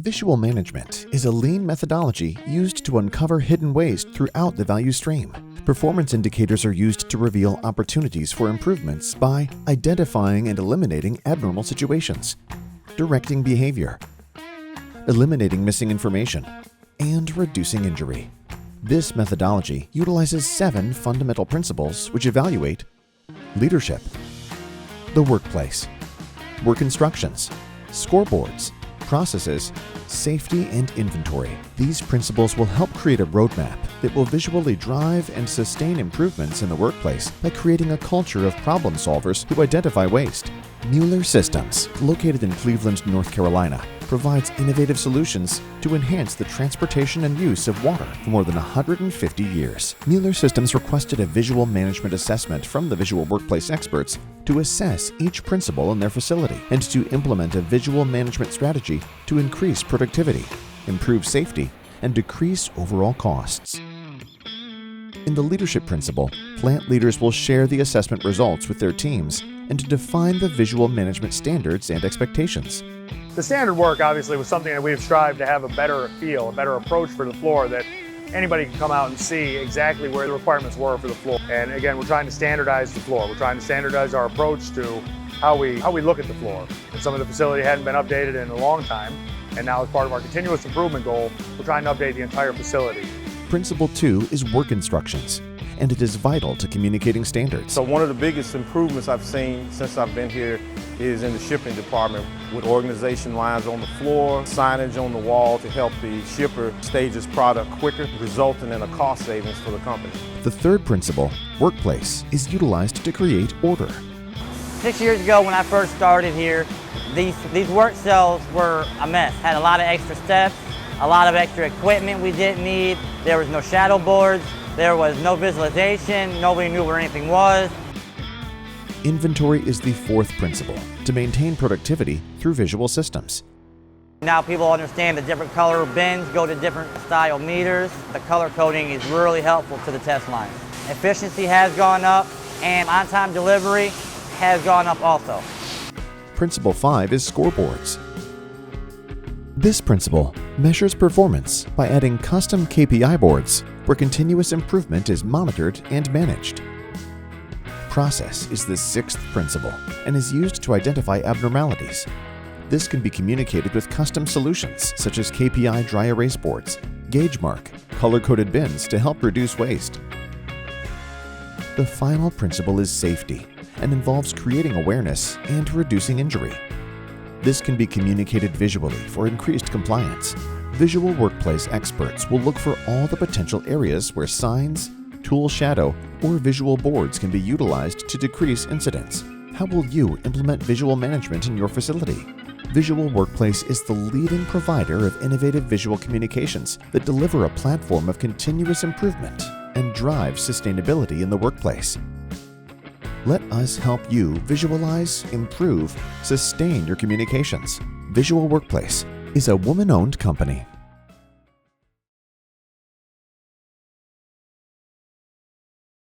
Visual management is a lean methodology used to uncover hidden waste throughout the value stream. Performance indicators are used to reveal opportunities for improvements by identifying and eliminating abnormal situations, directing behavior, eliminating missing information, and reducing injury. This methodology utilizes 7 fundamental principles which evaluate leadership, the workplace, work instructions, scoreboards, processes, safety, and inventory. These principles will help create a roadmap that will visually drive and sustain improvements in the workplace by creating a culture of problem solvers who identify waste. Mueller Systems, located in Cleveland, North Carolina, provides innovative solutions to enhance the transportation and use of water for more than 150 years. Mueller Systems requested a visual management assessment from the visual workplace experts to assess each principle in their facility and to implement a visual management strategy to increase productivity, improve safety, and decrease overall costs. In the leadership principle, plant leaders will share the assessment results with their teams and to define the visual management standards and expectations. The standard work obviously was something that we've strived to have a better feel, a better approach for the floor, that anybody can come out and see exactly where the requirements were for the floor. And again, we're trying to standardize the floor. We're trying to standardize our approach to how we look at the floor. And some of the facility hadn't been updated in a long time, and now as part of our continuous improvement goal, we're trying to update the entire facility. Principle 2 is work instructions, and it is vital to communicating standards. So one of the biggest improvements I've seen since I've been here is in the shipping department, with organization lines on the floor, signage on the wall to help the shipper stage his product quicker, resulting in a cost savings for the company. The third principle, workplace, is utilized to create order. 6 years ago when I first started here, these work cells were a mess. Had a lot of extra steps, a lot of extra equipment we didn't need. There was no shadow boards, there was no visualization, nobody knew where anything was. Inventory is the fourth principle, to maintain productivity through visual systems. Now people understand the different color bins go to different style meters. The color coding is really helpful to the test line. Efficiency has gone up, and on-time delivery has gone up also. Principle 5 is scoreboards. This principle measures performance by adding custom KPI boards where continuous improvement is monitored and managed. Process is the sixth principle and is used to identify abnormalities. This can be communicated with custom solutions such as KPI dry erase boards, gauge mark, color-coded bins to help reduce waste. The final principle is safety and involves creating awareness and reducing injury. This can be communicated visually for increased compliance. Visual workplace experts will look for all the potential areas where signs, tool shadow, or visual boards can be utilized to decrease incidents. How will you implement visual management in your facility? Visual Workplace is the leading provider of innovative visual communications that deliver a platform of continuous improvement and drive sustainability in the workplace. Let us help you visualize, improve, sustain your communications. Visual Workplace is a woman-owned company.